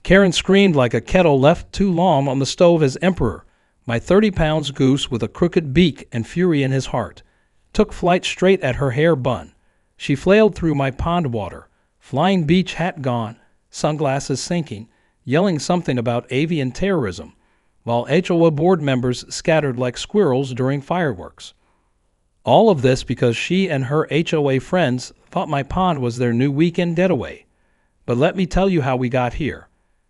Karen screamed like a kettle left too long on the stove as Emperor, my 30 pounds goose with a crooked beak and fury in his heart, took flight straight at her hair bun. She flailed through my pond water, flying beach hat gone, sunglasses sinking, yelling something about avian terrorism, while HOA board members scattered like squirrels during fireworks. All of this because she and her HOA friends thought my pond was their new weekend getaway. But let me tell you how we got here,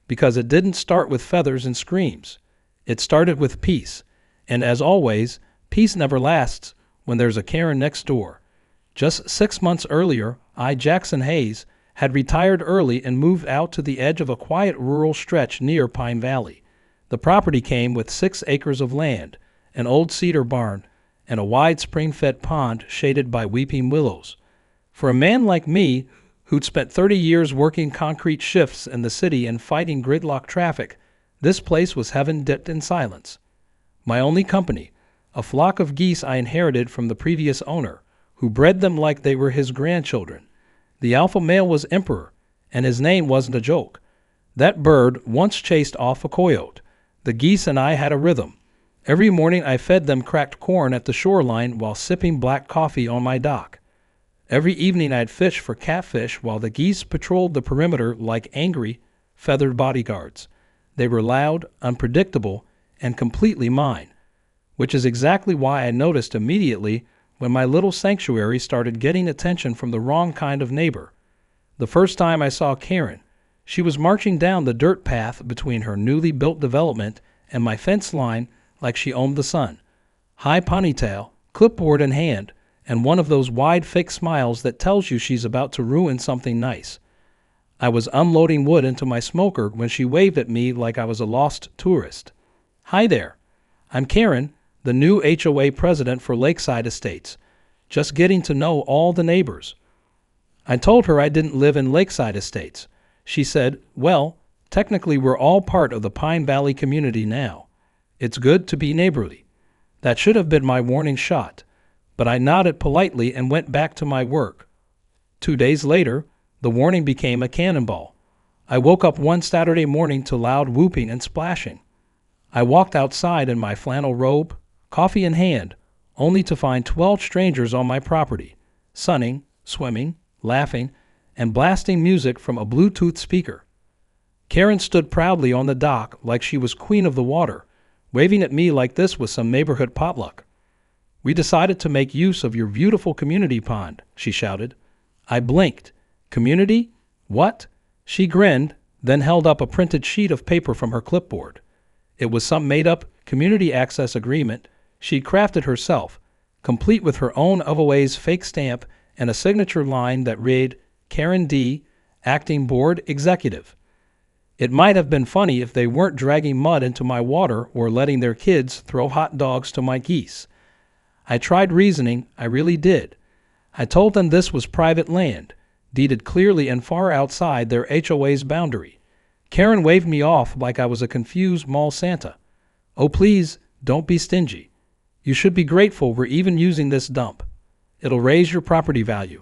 because it didn't start with feathers and screams. It started with peace, and as always, peace never lasts when there's a Karen next door. Just 6 months earlier, Jackson Hayes, had retired early and moved out to the edge of a quiet rural stretch near Pine Valley. The property came with 6 acres of land, an old cedar barn, and a wide spring-fed pond shaded by weeping willows. For a man like me, who'd spent 30 years working concrete shifts in the city and fighting gridlock traffic, this place was heaven dipped in silence. My only company, a flock of geese I inherited from the previous owner, who bred them like they were his grandchildren. The alpha male was Emperor, and his name wasn't a joke. That bird once chased off a coyote. The geese and I had a rhythm. Every morning I fed them cracked corn at the shoreline while sipping black coffee on my dock. Every evening I'd fish for catfish while the geese patrolled the perimeter like angry, feathered bodyguards. They were loud, unpredictable, and completely mine, which is exactly why I noticed immediately when my little sanctuary started getting attention from the wrong kind of neighbor. The first time I saw Karen, she was marching down the dirt path between her newly built development and my fence line like she owned the sun. High ponytail, clipboard in hand, and one of those wide fake smiles that tells you she's about to ruin something nice. I was unloading wood into my smoker when she waved at me like I was a lost tourist. "Hi there. I'm Karen, the new HOA president for Lakeside Estates. Just getting to know all the neighbors." I told her I didn't live in Lakeside Estates. She said, "Well, technically we're all part of the Pine Valley community now. It's good to be neighborly." That should have been my warning shot, but I nodded politely and went back to my work. 2 days later, the warning became a cannonball. I woke up one Saturday morning to loud whooping and splashing. I walked outside in my flannel robe, coffee in hand, only to find 12 strangers on my property, sunning, swimming, laughing, and blasting music from a Bluetooth speaker. Karen stood proudly on the dock like she was queen of the water, waving at me like this was some neighborhood potluck. "We decided to make use of your beautiful community pond," she shouted. I blinked. "Community? What?" She grinned, then held up a printed sheet of paper from her clipboard. It was some made-up community access agreement she'd crafted herself, complete with her own HOA's fake stamp and a signature line that read, "Karen D., Acting Board Executive." It might have been funny if they weren't dragging mud into my water or letting their kids throw hot dogs to my geese. I tried reasoning, I really did. I told them this was private land, deeded clearly and far outside their HOA's boundary. Karen waved me off like I was a confused mall Santa. "Oh, please, don't be stingy. You should be grateful we're even using this dump. It'll raise your property value."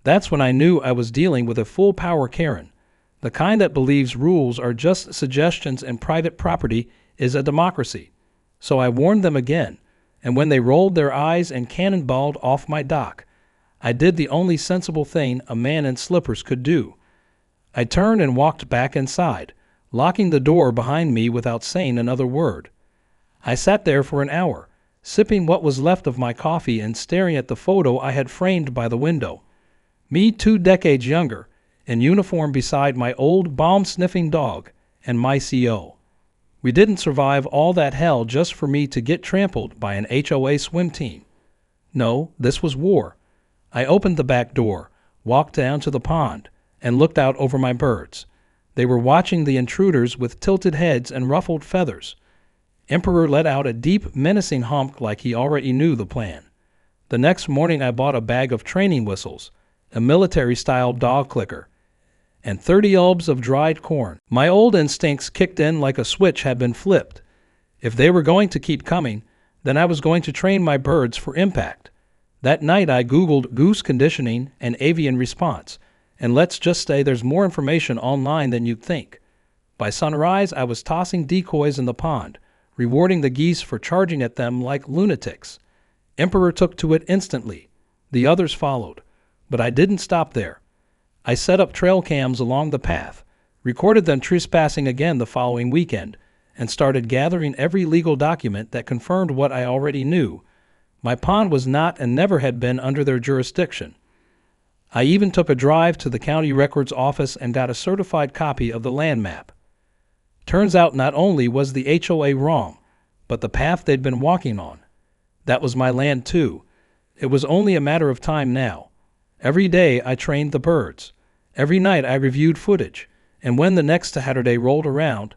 That's when I knew I was dealing with a full-power Karen. The kind that believes rules are just suggestions and private property is a democracy. So I warned them again, and when they rolled their eyes and cannonballed off my dock, I did the only sensible thing a man in slippers could do. I turned and walked back inside, locking the door behind me without saying another word. I sat there for an hour, sipping what was left of my coffee and staring at the photo I had framed by the window. Me 2 decades younger, in uniform beside my old bomb-sniffing dog and my CO. We didn't survive all that hell just for me to get trampled by an HOA swim team. No, this was war. I opened the back door, walked down to the pond, and looked out over my birds. They were watching the intruders with tilted heads and ruffled feathers. Emperor let out a deep, menacing honk like he already knew the plan. The next morning I bought a bag of training whistles, a military-style dog clicker, and 30 bulbs of dried corn. My old instincts kicked in like a switch had been flipped. If they were going to keep coming, then I was going to train my birds for impact. That night I Googled goose conditioning and avian response, and let's just say there's more information online than you'd think. By sunrise, I was tossing decoys in the pond, rewarding the geese for charging at them like lunatics. Emperor took to it instantly. The others followed. But I didn't stop there. I set up trail cams along the path, recorded them trespassing again the following weekend, and started gathering every legal document that confirmed what I already knew. My pond was not and never had been under their jurisdiction. I even took a drive to the county records office and got a certified copy of the land map. Turns out not only was the HOA wrong, but the path they'd been walking on. That was my land too. It was only a matter of time now. Every day I trained the birds. Every night I reviewed footage, and when the next Saturday rolled around,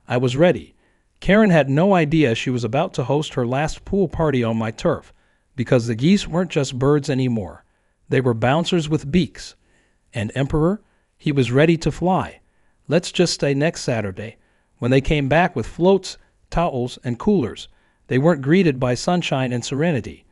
I was ready. Karen had no idea she was about to host her last pool party on my turf, because the geese weren't just birds anymore. They were bouncers with beaks. And Emperor, he was ready to fly. Let's just stay next Saturday. When they came back with floats, towels, and coolers, they weren't greeted by sunshine and serenity.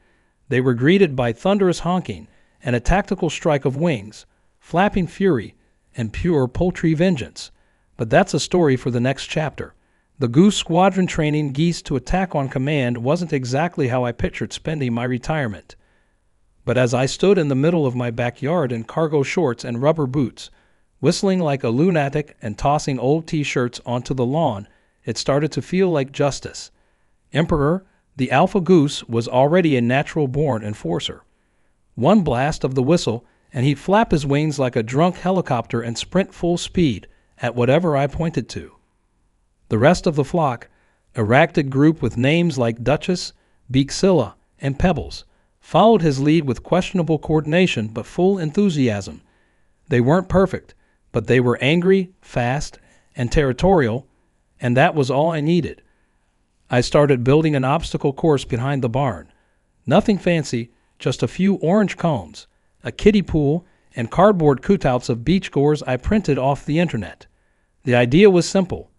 They were greeted by thunderous honking and a tactical strike of wings, flapping fury, and pure poultry vengeance. But that's a story for the next chapter. The goose squadron training geese to attack on command wasn't exactly how I pictured spending my retirement. But as I stood in the middle of my backyard in cargo shorts and rubber boots, whistling like a lunatic and tossing old t-shirts onto the lawn, it started to feel like justice. Emperor, the alpha goose, was already a natural-born enforcer. One blast of the whistle, and he'd flap his wings like a drunk helicopter and sprint full speed at whatever I pointed to. The rest of the flock, a ragtag group with names like Duchess, Beaksilla, and Pebbles, followed his lead with questionable coordination but full enthusiasm. They weren't perfect, but they were angry, fast, and territorial, and that was all I needed. I started building an obstacle course behind the barn. Nothing fancy, just a few orange cones, a kiddie pool, and cardboard cutouts of beachgoers I printed off the internet. The idea was simple.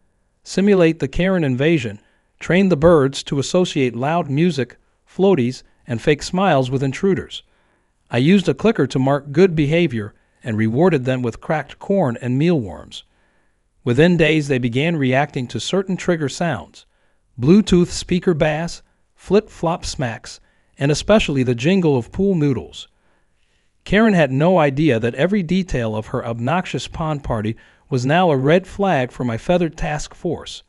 Simulate the Karen invasion, train the birds to associate loud music, floaties, and fake smiles with intruders. I used a clicker to mark good behavior and rewarded them with cracked corn and mealworms. Within days, they began reacting to certain trigger sounds, Bluetooth speaker bass, flip-flop smacks, and especially the jingle of pool noodles. Karen had no idea that every detail of her obnoxious pond party was now a red flag for my feathered task force.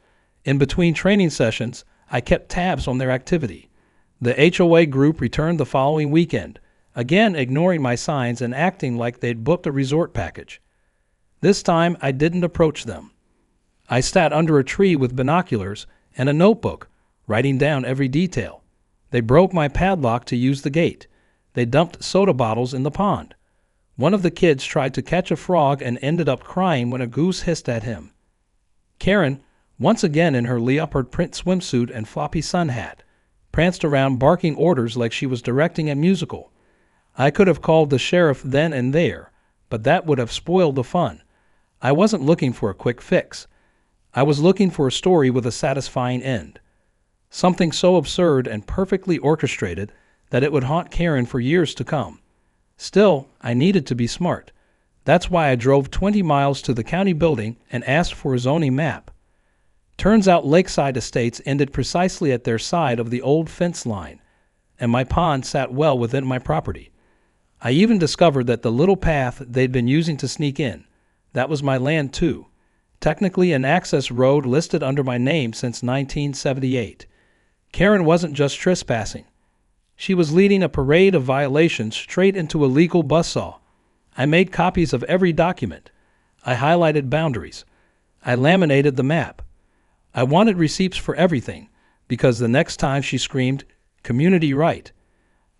In between training sessions, I kept tabs on their activity. The HOA group returned the following weekend, again ignoring my signs and acting like they'd booked a resort package. This time, I didn't approach them. I sat under a tree with binoculars and a notebook, writing down every detail. They broke my padlock to use the gate. They dumped soda bottles in the pond. One of the kids tried to catch a frog and ended up crying when a goose hissed at him. Karen, once again in her leopard print swimsuit and floppy sun hat, pranced around barking orders like she was directing a musical. I could have called the sheriff then and there, but that would have spoiled the fun. I wasn't looking for a quick fix. I was looking for a story with a satisfying end. Something so absurd and perfectly orchestrated that it would haunt Karen for years to come. Still, I needed to be smart. That's why I drove 20 miles to the county building and asked for a zoning map. Turns out lakeside estates ended precisely at their side of the old fence line, and my pond sat well within my property. I even discovered that the little path they'd been using to sneak in, that was my land too. Technically an access road listed under my name since 1978. Karen wasn't just trespassing. She was leading a parade of violations straight into a legal buzzsaw. I made copies of every document. I highlighted boundaries. I laminated the map. I wanted receipts for everything, because the next time she screamed, "Community right,"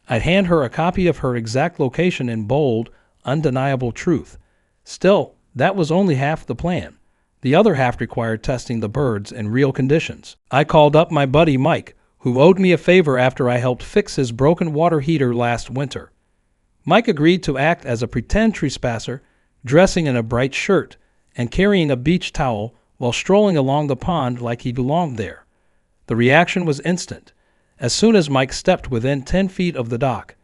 I'd hand her a copy of her exact location in bold, undeniable truth. Still, that was only half the plan. The other half required testing the birds in real conditions. I called up my buddy Mike, who owed me a favor after I helped fix his broken water heater last winter. Mike agreed to act as a pretend trespasser, dressing in a bright shirt and carrying a beach towel while strolling along the pond like he belonged there. The reaction was instant. As soon as Mike stepped within 10 feet of the dock,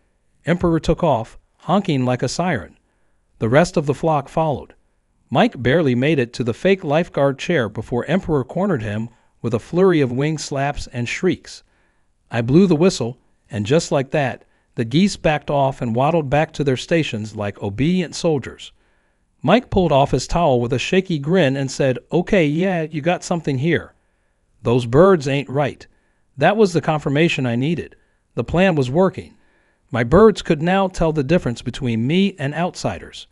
Emperor took off, honking like a siren. The rest of the flock followed. Mike barely made it to the fake lifeguard chair before Emperor cornered him with a flurry of wing slaps and shrieks. I blew the whistle, and just like that, the geese backed off and waddled back to their stations like obedient soldiers. Mike pulled off his towel with a shaky grin and said, "Okay, yeah, you got something here. Those birds ain't right." That was the confirmation I needed. The plan was working. My birds could now tell the difference between me and outsiders.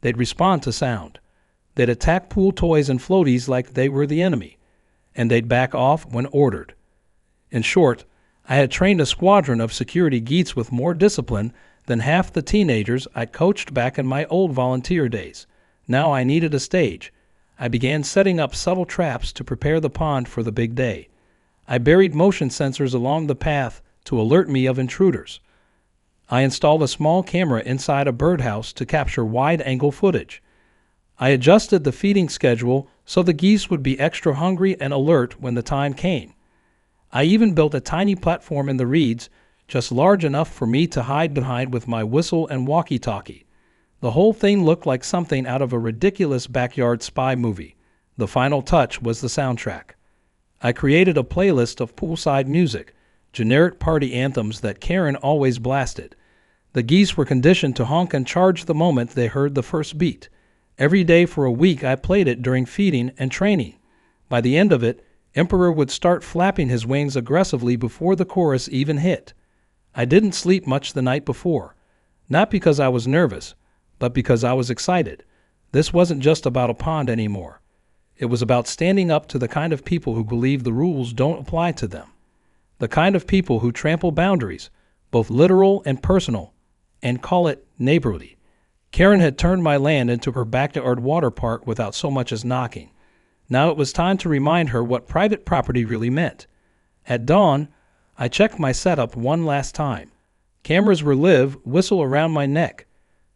They'd respond to sound. They'd attack pool toys and floaties like they were the enemy, and they'd back off when ordered. In short, I had trained a squadron of security geese with more discipline than half the teenagers I coached back in my old volunteer days. Now I needed a stage. I began setting up subtle traps to prepare the pond for the big day. I buried motion sensors along the path to alert me of intruders. I installed a small camera inside a birdhouse to capture wide-angle footage. I adjusted the feeding schedule so the geese would be extra hungry and alert when the time came. I even built a tiny platform in the reeds, just large enough for me to hide behind with my whistle and walkie-talkie. The whole thing looked like something out of a ridiculous backyard spy movie. The final touch was the soundtrack. I created a playlist of poolside music, generic party anthems that Karen always blasted. The geese were conditioned to honk and charge the moment they heard the first beat. Every day for a week I played it during feeding and training. By the end of it, Emperor would start flapping his wings aggressively before the chorus even hit. I didn't sleep much the night before, not because I was nervous, but because I was excited. This wasn't just about a pond anymore. It was about standing up to the kind of people who believe the rules don't apply to them. The kind of people who trample boundaries, both literal and personal, and call it neighborly. Karen had turned my land into her backyard water park without so much as knocking. Now it was time to remind her what private property really meant. At dawn, I checked my setup one last time. Cameras were live, whistle around my neck.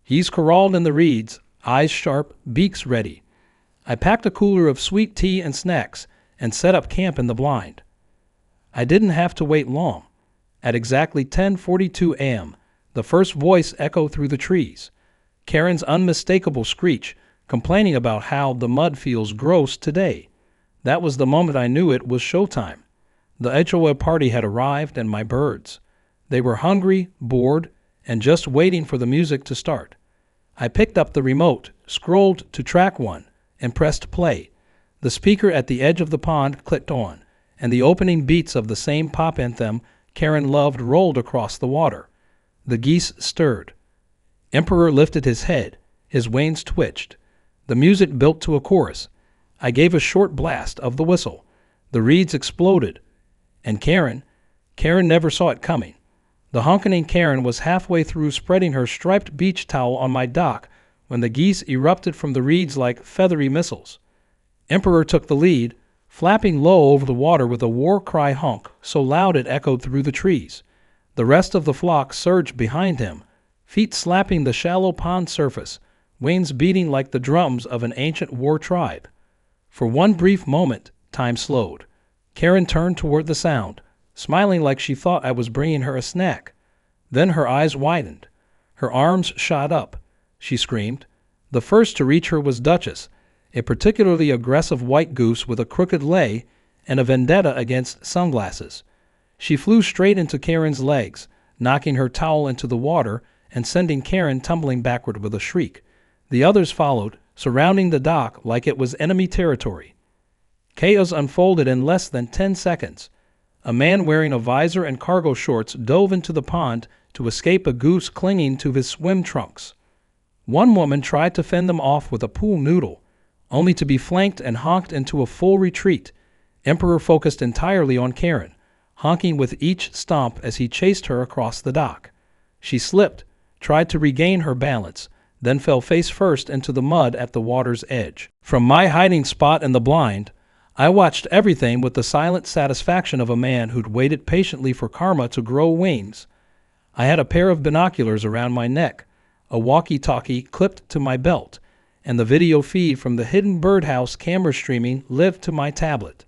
He's corralled in the reeds, eyes sharp, beaks ready. I packed a cooler of sweet tea and snacks and set up camp in the blind. I didn't have to wait long. At exactly 10:42 a.m., the first voice echoed through the trees. Karen's unmistakable screech, complaining about how the mud feels gross today. That was the moment I knew it was showtime. The HOA party had arrived, and my birds. They were hungry, bored, and just waiting for the music to start. I picked up the remote, scrolled to track 1, and pressed play. The speaker at the edge of the pond clicked on, and the opening beats of the same pop anthem Karen loved rolled across the water. The geese stirred. Emperor lifted his head. His wings twitched. The music built to a chorus. I gave a short blast of the whistle. The reeds exploded. And Karen never saw it coming. The honking Karen was halfway through spreading her striped beach towel on my dock when the geese erupted from the reeds like feathery missiles. Emperor took the lead, flapping low over the water with a war cry honk so loud it echoed through the trees. The rest of the flock surged behind him, feet slapping the shallow pond surface, wings beating like the drums of an ancient war tribe. For one brief moment, time slowed. Karen turned toward the sound, smiling like she thought I was bringing her a snack. Then her eyes widened. Her arms shot up. She screamed. The first to reach her was Duchess, a particularly aggressive white goose with a crooked lay and a vendetta against sunglasses. She flew straight into Karen's legs, knocking her towel into the water and sending Karen tumbling backward with a shriek. The others followed, surrounding the dock like it was enemy territory. Chaos unfolded in less than 10 seconds. A man wearing a visor and cargo shorts dove into the pond to escape a goose clinging to his swim trunks. One woman tried to fend them off with a pool noodle, only to be flanked and honked into a full retreat. Emperor focused entirely on Karen, honking with each stomp as he chased her across the dock. She slipped, tried to regain her balance, then fell face first into the mud at the water's edge. From my hiding spot in the blind, I watched everything with the silent satisfaction of a man who'd waited patiently for karma to grow wings. I had a pair of binoculars around my neck, a walkie-talkie clipped to my belt, and the video feed from the hidden birdhouse camera streaming lived to my tablet.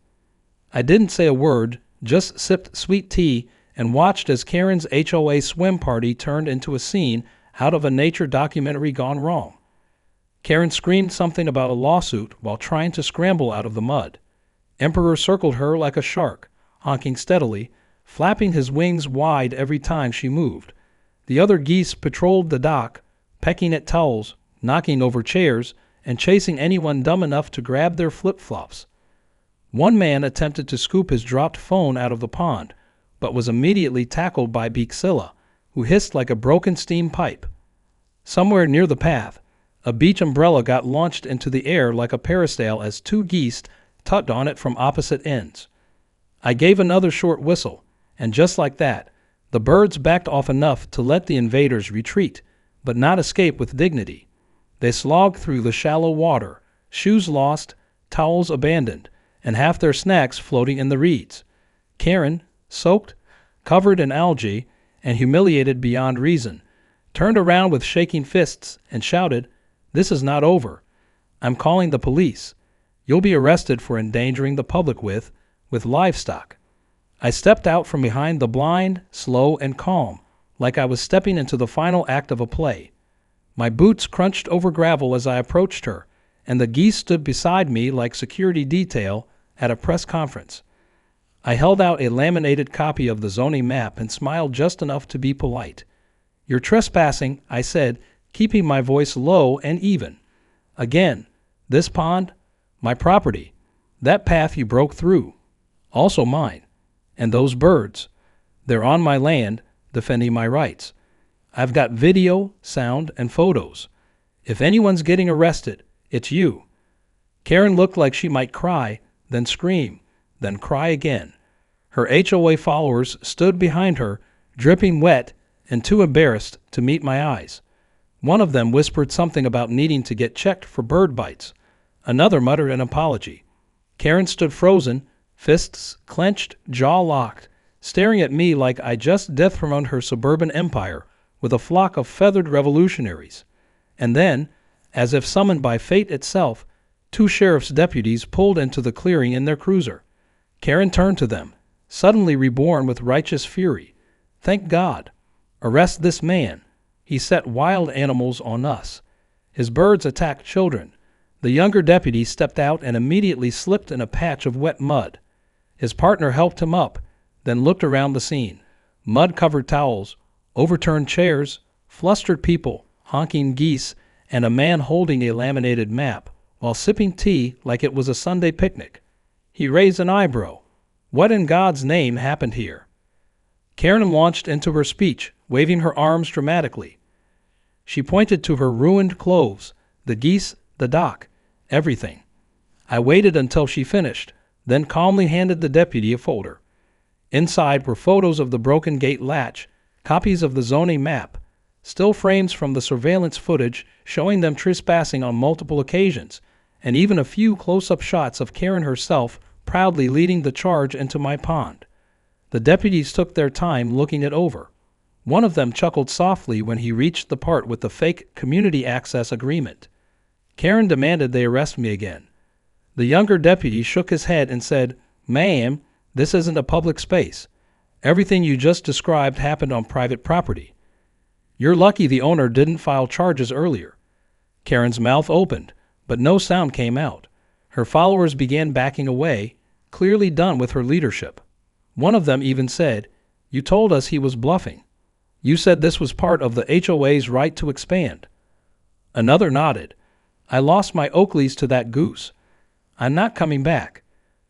I didn't say a word, just sipped sweet tea and watched as Karen's HOA swim party turned into a scene out of a nature documentary gone wrong. Karen screamed something about a lawsuit while trying to scramble out of the mud. Emperor circled her like a shark, honking steadily, flapping his wings wide every time she moved. The other geese patrolled the dock, pecking at towels, knocking over chairs, and chasing anyone dumb enough to grab their flip-flops. One man attempted to scoop his dropped phone out of the pond, but was immediately tackled by Beaksilla, who hissed like a broken steam pipe. Somewhere near the path, a beach umbrella got launched into the air like a parasail as two geese tugged on it from opposite ends. I gave another short whistle, and just like that, the birds backed off enough to let the invaders retreat, but not escape with dignity. They slogged through the shallow water, shoes lost, towels abandoned, and half their snacks floating in the reeds. Karen, soaked, covered in algae, and humiliated beyond reason, turned around with shaking fists and shouted, "This is not over. I'm calling the police. You'll be arrested for endangering the public with livestock." I stepped out from behind the blind, slow and calm, like I was stepping into the final act of a play. My boots crunched over gravel as I approached her, and the geese stood beside me like security detail at a press conference. I held out a laminated copy of the zoning map and smiled just enough to be polite. "You're trespassing," I said, keeping my voice low and even. "Again, this pond, my property. That path you broke through, also mine. And those birds, they're on my land, defending my rights. I've got video, sound, and photos. If anyone's getting arrested, it's you." Karen looked like she might cry, then scream, then cry again. Her HOA followers stood behind her, dripping wet and too embarrassed to meet my eyes. One of them whispered something about needing to get checked for bird bites. Another muttered an apology. Karen stood frozen, fists clenched, jaw locked, staring at me like I just dethroned her suburban empire with a flock of feathered revolutionaries. And then, as if summoned by fate itself, two sheriff's deputies pulled into the clearing in their cruiser. Karen turned to them, suddenly reborn with righteous fury. "Thank God. Arrest this man. He set wild animals on us. His birds attacked children." The younger deputy stepped out and immediately slipped in a patch of wet mud. His partner helped him up, then looked around the scene. Mud-covered towels, overturned chairs, flustered people, honking geese, and a man holding a laminated map while sipping tea like it was a Sunday picnic. He raised an eyebrow. What in God's name happened here? Karen launched into her speech, waving her arms dramatically. She pointed to her ruined clothes, the geese, the dock, everything. I waited until she finished, then calmly handed the deputy a folder. Inside were photos of the broken gate latch, copies of the zoning map, still frames from the surveillance footage showing them trespassing on multiple occasions, and even a few close-up shots of Karen herself proudly leading the charge into my pond. The deputies took their time looking it over. One of them chuckled softly when he reached the part with the fake community access agreement. Karen demanded they arrest me again. The younger deputy shook his head and said, "Ma'am, this isn't a public space. Everything you just described happened on private property. You're lucky the owner didn't file charges earlier." Karen's mouth opened, but no sound came out. Her followers began backing away, clearly done with her leadership. One of them even said, "You told us he was bluffing. You said this was part of the HOA's right to expand." Another nodded. "I lost my Oakleys to that goose. I'm not coming back."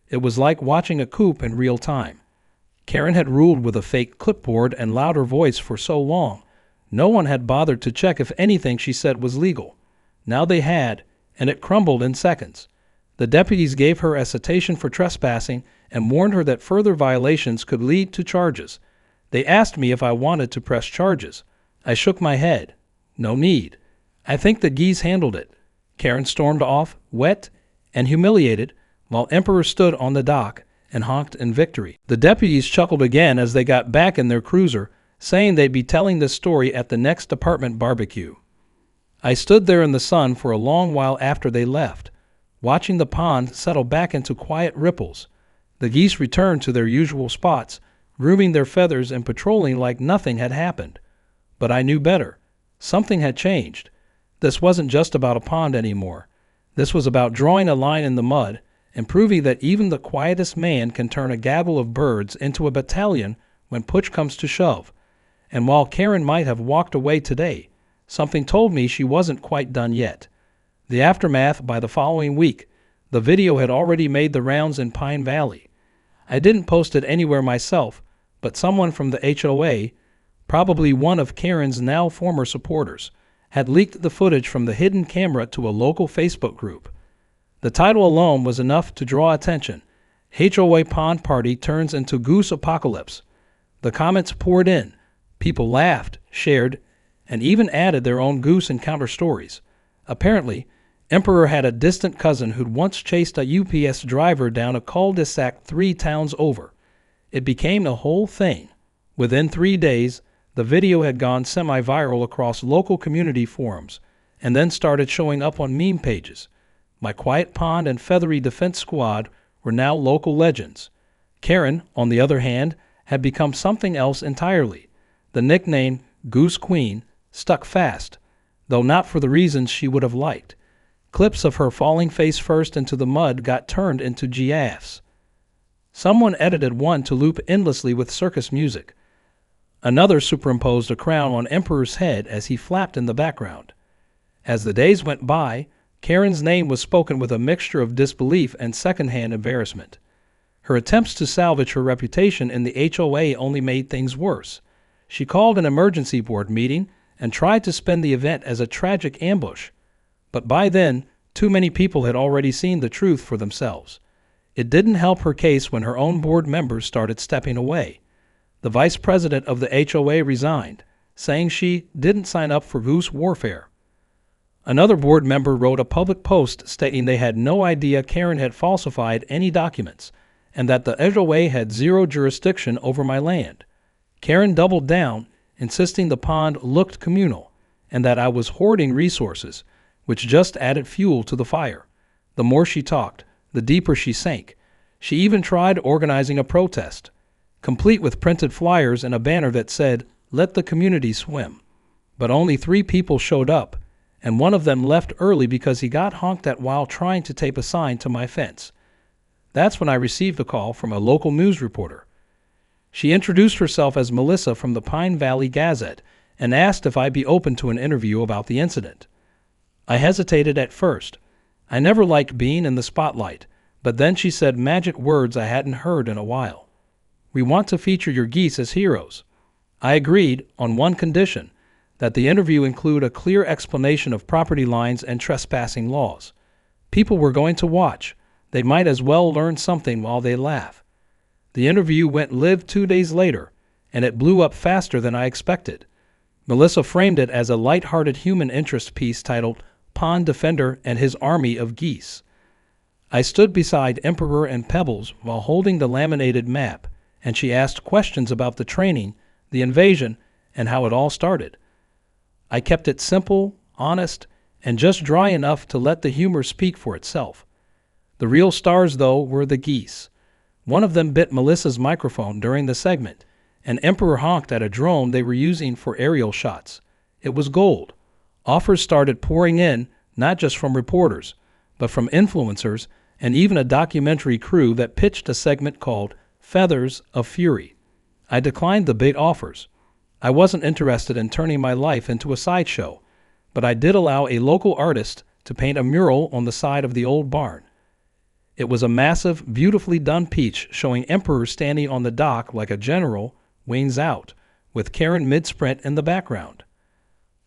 It was like watching a coup in real time. Karen had ruled with a fake clipboard and louder voice for so long, no one had bothered to check if anything she said was legal. Now they had, and it crumbled in seconds. The deputies gave her a citation for trespassing and warned her that further violations could lead to charges. They asked me if I wanted to press charges. I shook my head. No need. I think the geese handled it. Karen stormed off, wet and humiliated, while Emperor stood on the dock and honked in victory. The deputies chuckled again as they got back in their cruiser, saying they'd be telling this story at the next department barbecue. I stood there in the sun for a long while after they left, watching the pond settle back into quiet ripples. The geese returned to their usual spots, grooming their feathers and patrolling like nothing had happened. But I knew better. Something had changed. This wasn't just about a pond anymore. This was about drawing a line in the mud and proving that even the quietest man can turn a gaggle of birds into a battalion when push comes to shove. And while Karen might have walked away today, something told me she wasn't quite done yet. The aftermath by the following week, the video had already made the rounds in Pine Valley. I didn't post it anywhere myself, but someone from the HOA, probably one of Karen's now former supporters, had leaked the footage from the hidden camera to a local Facebook group. The title alone was enough to draw attention. HOA Pond Party turns into Goose Apocalypse. The comments poured in. People laughed, shared, and even added their own goose encounter stories. Apparently, Emperor had a distant cousin who'd once chased a UPS driver down a cul-de-sac 3 towns over. It became a whole thing. Within 3 days, the video had gone semi-viral across local community forums, and then started showing up on meme pages. My quiet pond and feathery defense squad were now local legends. Karen, on the other hand, had become something else entirely. The nickname Goose Queen stuck fast, though not for the reasons she would have liked. Clips of her falling face first into the mud got turned into GIFs. Someone edited one to loop endlessly with circus music. Another superimposed a crown on Emperor's head as he flapped in the background. As the days went by, Karen's name was spoken with a mixture of disbelief and secondhand embarrassment. Her attempts to salvage her reputation in the HOA only made things worse. She called an emergency board meeting and tried to spin the event as a tragic ambush. But by then, too many people had already seen the truth for themselves. It didn't help her case when her own board members started stepping away. The vice president of the HOA resigned, saying she didn't sign up for goose warfare. Another board member wrote a public post stating they had no idea Karen had falsified any documents and that the HOA had zero jurisdiction over my land. Karen doubled down, insisting the pond looked communal and that I was hoarding resources, which just added fuel to the fire. The more she talked, the deeper she sank. She even tried organizing a protest, complete with printed flyers and a banner that said, "Let the community swim." But only 3 people showed up, and one of them left early because he got honked at while trying to tape a sign to my fence. That's when I received a call from a local news reporter. She introduced herself as Melissa from the Pine Valley Gazette and asked if I'd be open to an interview about the incident. I hesitated at first. I never liked being in the spotlight, but then she said magic words I hadn't heard in a while. "We want to feature your geese as heroes." I agreed on one condition, that the interview include a clear explanation of property lines and trespassing laws. People were going to watch. They might as well learn something while they laugh. The interview went live 2 days later, and it blew up faster than I expected. Melissa framed it as a light-hearted human interest piece titled Pond Defender and His Army of Geese. I stood beside Emperor and Pebbles while holding the laminated map, and she asked questions about the training, the invasion, and how it all started. I kept it simple, honest, and just dry enough to let the humor speak for itself. The real stars, though, were the geese. One of them bit Melissa's microphone during the segment, and Emperor honked at a drone they were using for aerial shots. It was gold. Offers started pouring in, not just from reporters, but from influencers and even a documentary crew that pitched a segment called Feathers of Fury. I declined the big offers. I wasn't interested in turning my life into a sideshow, but I did allow a local artist to paint a mural on the side of the old barn. It was a massive, beautifully done peach showing Emperor standing on the dock like a general, wings out, with Karen mid-sprint in the background.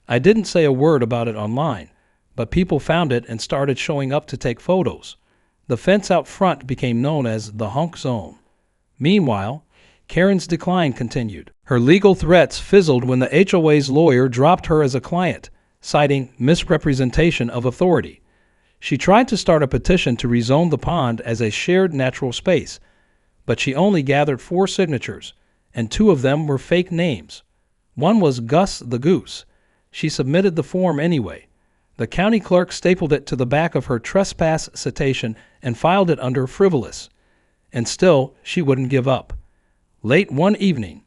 I didn't say a word about it online, but people found it and started showing up to take photos. The fence out front became known as the Honk Zone. Meanwhile, Karen's decline continued. Her legal threats fizzled when the HOA's lawyer dropped her as a client, citing misrepresentation of authority. She tried to start a petition to rezone the pond as a shared natural space, but she only gathered 4 signatures, and 2 of them were fake names. One was Gus the Goose. She submitted the form anyway. The county clerk stapled it to the back of her trespass citation and filed it under frivolous. And still, she wouldn't give up. Late one evening,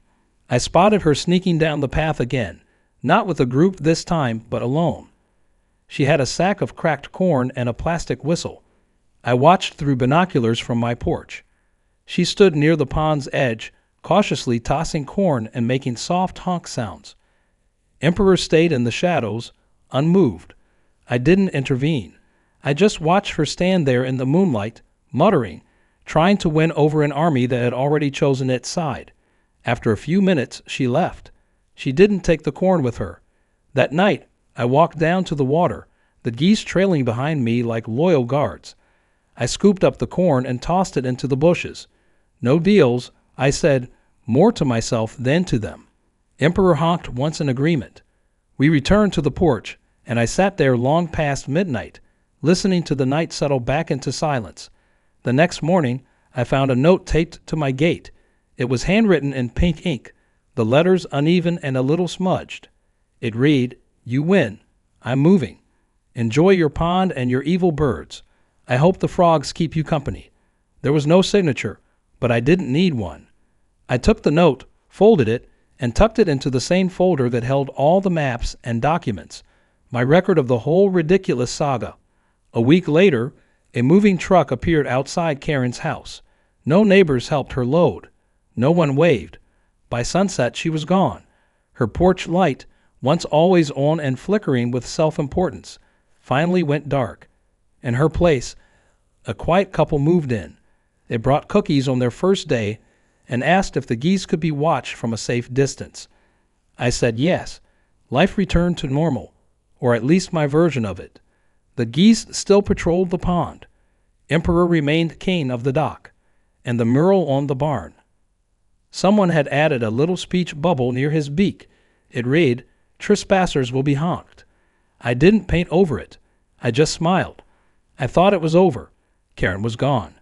I spotted her sneaking down the path again, not with a group this time, but alone. She had a sack of cracked corn and a plastic whistle. I watched through binoculars from my porch. She stood near the pond's edge, cautiously tossing corn and making soft honk sounds. Emperor stayed in the shadows, unmoved. I didn't intervene. I just watched her stand there in the moonlight, muttering, trying to win over an army that had already chosen its side. After a few minutes, she left. She didn't take the corn with her. That night, I walked down to the water, the geese trailing behind me like loyal guards. I scooped up the corn and tossed it into the bushes. No deals, I said, more to myself than to them. Emperor honked once in agreement. We returned to the porch, and I sat there long past midnight, listening to the night settle back into silence. The next morning, I found a note taped to my gate. It was handwritten in pink ink, the letters uneven and a little smudged. It read, "You win. I'm moving. Enjoy your pond and your evil birds. I hope the frogs keep you company." There was no signature, but I didn't need one. I took the note, folded it, and tucked it into the same folder that held all the maps and documents, my record of the whole ridiculous saga. A week later, a moving truck appeared outside Karen's house. No neighbors helped her load. No one waved. By sunset, she was gone. Her porch light, once always on and flickering with self-importance, finally went dark. In her place, a quiet couple moved in. They brought cookies on their first day and asked if the geese could be watched from a safe distance. I said yes. Life returned to normal, or at least my version of it. The geese still patrolled the pond. Emperor remained king of the dock, and the mural on the barn. Someone had added a little speech bubble near his beak. It read, "Trespassers will be honked." I didn't paint over it. I just smiled. I thought it was over. Karen was gone.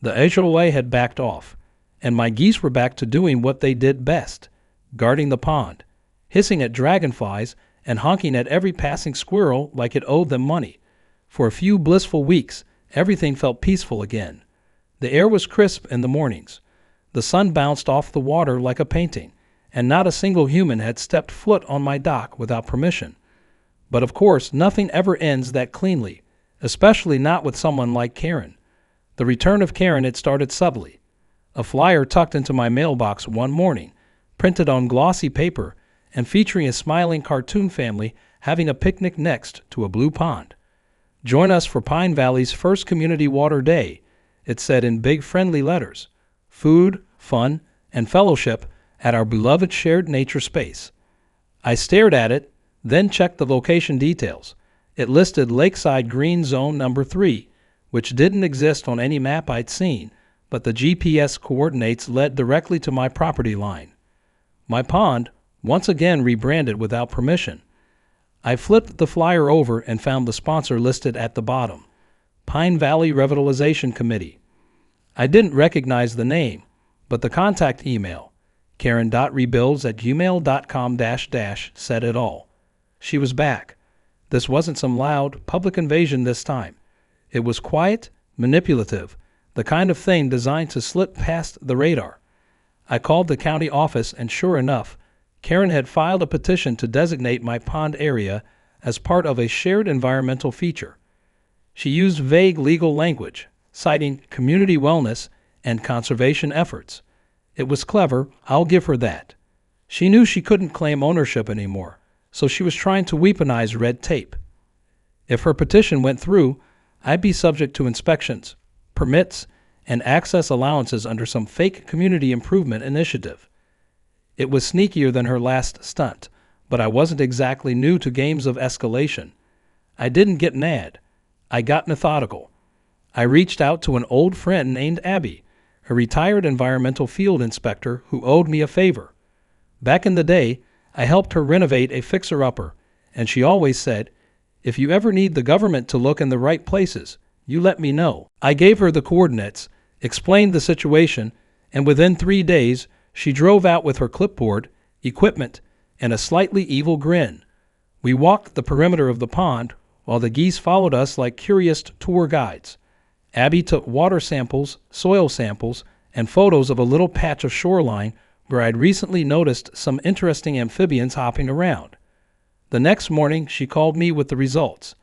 The HOA had backed off, and my geese were back to doing what they did best, guarding the pond, hissing at dragonflies and honking at every passing squirrel like it owed them money. For a few blissful weeks, everything felt peaceful again. The air was crisp in the mornings. The sun bounced off the water like a painting, and not a single human had stepped foot on my dock without permission. But of course, nothing ever ends that cleanly, especially not with someone like Karen. The return of Karen had started subtly. A flyer tucked into my mailbox one morning, printed on glossy paper and featuring a smiling cartoon family having a picnic next to a blue pond. "Join us for Pine Valley's first Community Water Day," it said in big friendly letters. "Food, fun, and fellowship at our beloved shared nature space." I stared at it, then checked the location details. It listed Lakeside Green Zone Number 3, which didn't exist on any map I'd seen, but the GPS coordinates led directly to my property line. My pond, once again rebranded without permission. I flipped the flyer over and found the sponsor listed at the bottom, Pine Valley Revitalization Committee. I didn't recognize the name, but the contact email, karen.rebuilds@gmail.com -- said it all. She was back. This wasn't some loud, public invasion this time. It was quiet, manipulative, the kind of thing designed to slip past the radar. I called the county office, and sure enough, Karen had filed a petition to designate my pond area as part of a shared environmental feature. She used vague legal language, citing community wellness and conservation efforts. It was clever, I'll give her that. She knew she couldn't claim ownership anymore, so she was trying to weaponize red tape. If her petition went through, I'd be subject to inspections, permits, and access allowances under some fake community improvement initiative. It was sneakier than her last stunt, but I wasn't exactly new to games of escalation. I didn't get mad. I got methodical. I reached out to an old friend named Abby, a retired environmental field inspector who owed me a favor. Back in the day, I helped her renovate a fixer-upper, and she always said, "If you ever need the government to look in the right places, you let me know." I gave her the coordinates, explained the situation, and within 3 days, she drove out with her clipboard, equipment, and a slightly evil grin. We walked the perimeter of the pond, while the geese followed us like curious tour guides. Abby took water samples, soil samples, and photos of a little patch of shoreline where I'd recently noticed some interesting amphibians hopping around. The next morning, she called me with the results.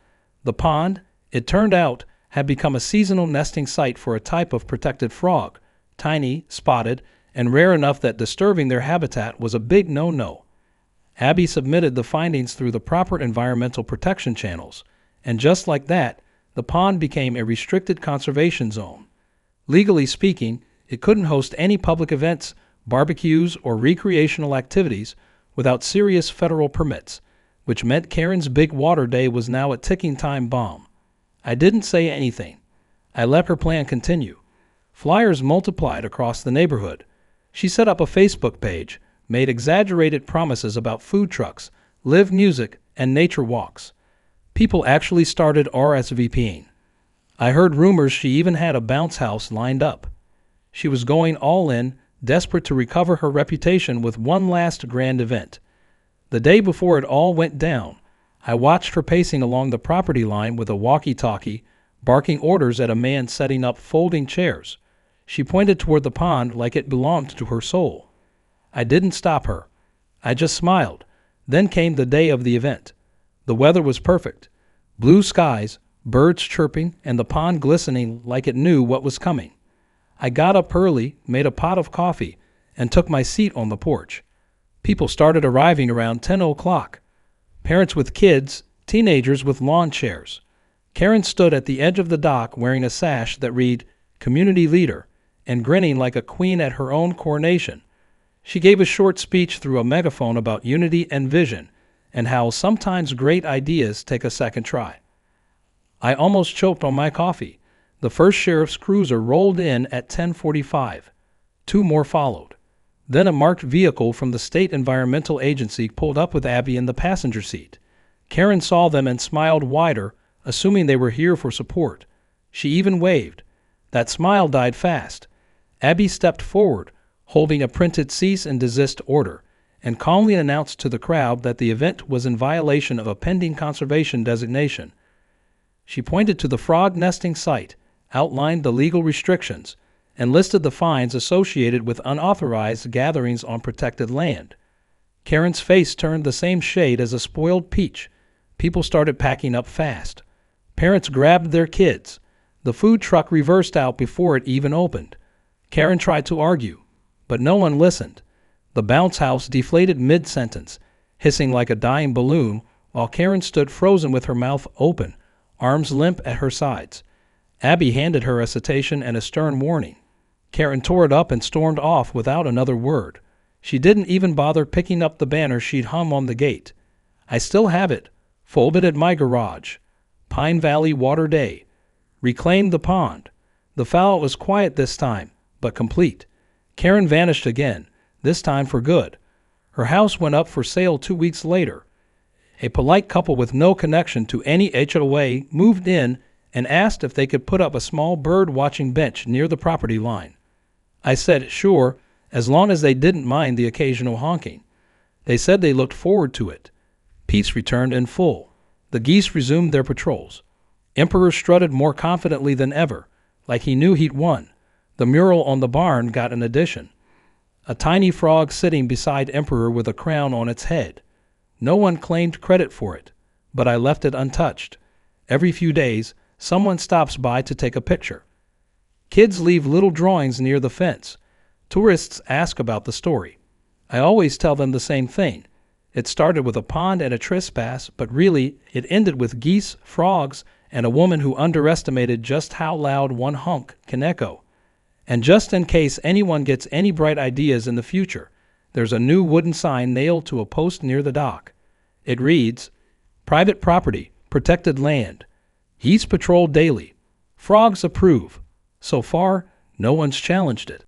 The pond, it turned out, had become a seasonal nesting site for a type of protected frog, tiny, spotted, and rare enough that disturbing their habitat was a big no-no. Abby submitted the findings through the proper environmental protection channels, and just like that, the pond became a restricted conservation zone. Legally speaking, it couldn't host any public events, barbecues, or recreational activities without serious federal permits, which meant Karen's big water day was now a ticking time bomb. I didn't say anything. I let her plan continue. Flyers multiplied across the neighborhood. She set up a Facebook page, made exaggerated promises about food trucks, live music, and nature walks. People actually started RSVPing. I heard rumors she even had a bounce house lined up. She was going all in, desperate to recover her reputation with one last grand event. The day before it all went down, I watched her pacing along the property line with a walkie-talkie, barking orders at a man setting up folding chairs. She pointed toward the pond like it belonged to her soul. I didn't stop her. I just smiled. Then came the day of the event. The weather was perfect. Blue skies, birds chirping, and the pond glistening like it knew what was coming. I got up early, made a pot of coffee, and took my seat on the porch. People started arriving around 10 o'clock. Parents with kids, teenagers with lawn chairs. Karen stood at the edge of the dock wearing a sash that read, "Community Leader," and grinning like a queen at her own coronation. She gave a short speech through a megaphone about unity and vision, and how sometimes great ideas take a second try. I almost choked on my coffee. The first sheriff's cruiser rolled in at 10:45. 2 more followed. Then a marked vehicle from the state environmental agency pulled up with Abby in the passenger seat. Karen saw them and smiled wider, assuming they were here for support. She even waved. That smile died fast. Abby stepped forward, holding a printed cease and desist order, and calmly announced to the crowd that the event was in violation of a pending conservation designation. She pointed to the frog nesting site, outlined the legal restrictions, and listed the fines associated with unauthorized gatherings on protected land. Karen's face turned the same shade as a spoiled peach. People started packing up fast. Parents grabbed their kids. The food truck reversed out before it even opened. Karen tried to argue, but no one listened. The bounce house deflated mid-sentence, hissing like a dying balloon, while Karen stood frozen with her mouth open, arms limp at her sides. Abby handed her a citation and a stern warning. Karen tore it up and stormed off without another word. She didn't even bother picking up the banner she'd hung on the gate. I still have it, folded at my garage. Pine Valley Water Day. Reclaim the pond. The foul was quiet this time, but complete. Karen vanished again, this time for good. Her house went up for sale 2 weeks later. A polite couple with no connection to any HOA moved in and asked if they could put up a small bird-watching bench near the property line. I said, sure, as long as they didn't mind the occasional honking. They said they looked forward to it. Peace returned in full. The geese resumed their patrols. Emperor strutted more confidently than ever, like he knew he'd won. The mural on the barn got an addition. A tiny frog sitting beside Emperor with a crown on its head. No one claimed credit for it, but I left it untouched. Every few days, someone stops by to take a picture. Kids leave little drawings near the fence. Tourists ask about the story. I always tell them the same thing. It started with a pond and a trespass, but really it ended with geese, frogs, and a woman who underestimated just how loud one honk can echo. And just in case anyone gets any bright ideas in the future, there's a new wooden sign nailed to a post near the dock. It reads, "Private property, protected land. Geese patrol daily. Frogs approve. So far, no one's challenged it."